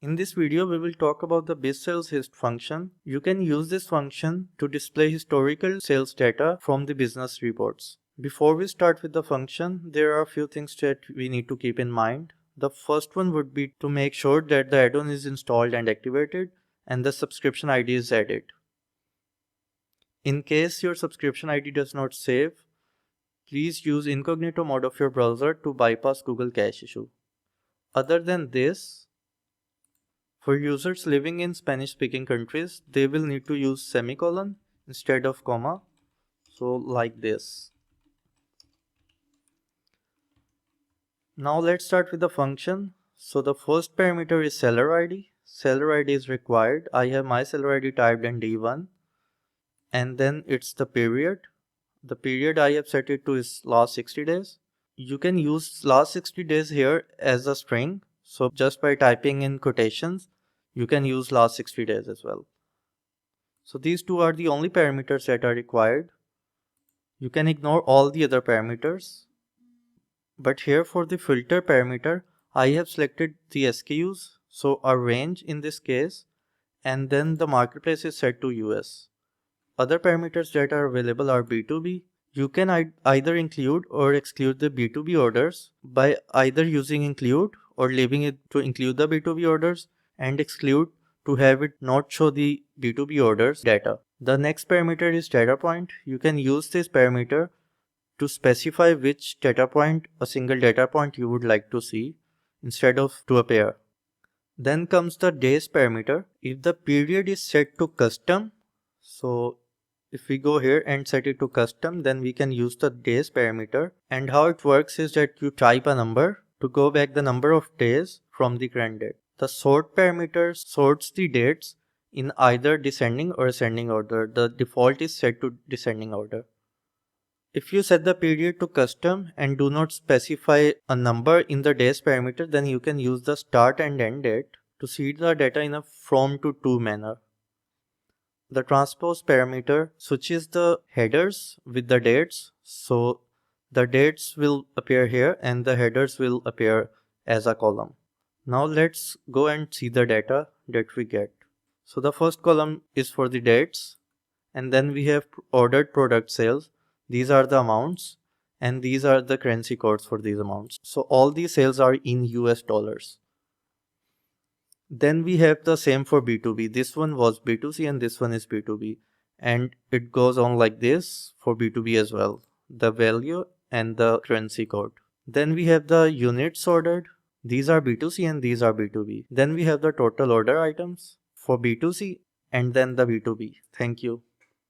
In this video, we will talk about the BIZSALESHIST function. You can use this function to display historical sales data from the business reports. Before we start with the function, there are a few things that we need to keep in mind. The first one would be to make sure that the add-on is installed and activated and the subscription ID is added. In case your subscription ID does not save, please use incognito mode of your browser to bypass Google cache issue. Other than this, for users living in Spanish-speaking countries, they will need to use semicolon instead of comma, so like this. Now let's start with the function. So the first parameter is seller ID. Seller ID is required. I have my seller ID typed in D1, and then it's the period. The period I have set it to is last 60 days. You can use last 60 days here as a string. So just by typing in quotations, you can use last 60 days as well. So these two are the only parameters that are required. You can ignore all the other parameters. But here for the filter parameter, I have selected the SKUs. So a range in this case, and then the marketplace is set to US. Other parameters that are available are B2B. You can either include or exclude the B2B orders by either using include or leaving it to include the B2B orders and exclude to have it not show the B2B orders data. The next parameter is data point. You can use this parameter to specify which data point, a single data point you would like to see instead of to appear. Then comes the days parameter. If the period is set to custom, so if we go here and set it to custom, then we can use the days parameter. And how it works is that you type a number to go back the number of days from the current date. The sort parameter sorts the dates in either descending or ascending order. The default is set to descending order. If you set the period to custom and do not specify a number in the days parameter, then you can use the start and end date to seed the data in a from to to manner. The transpose parameter switches the headers with the dates. So the dates will appear here and the headers will appear as a column. Now let's go and see the data that we get. So the first column is for the dates, and then we have ordered product sales. These are the amounts, and these are the currency codes for these amounts. So all these sales are in US dollars. Then we have the same for B2B. This one was B2C and this one is B2B. And it goes on like this for B2B as well. The value and the currency code. Then we have the units ordered. These are B2C and these are B2B. Then we have the total order items for B2C and then the B2B. Thank you.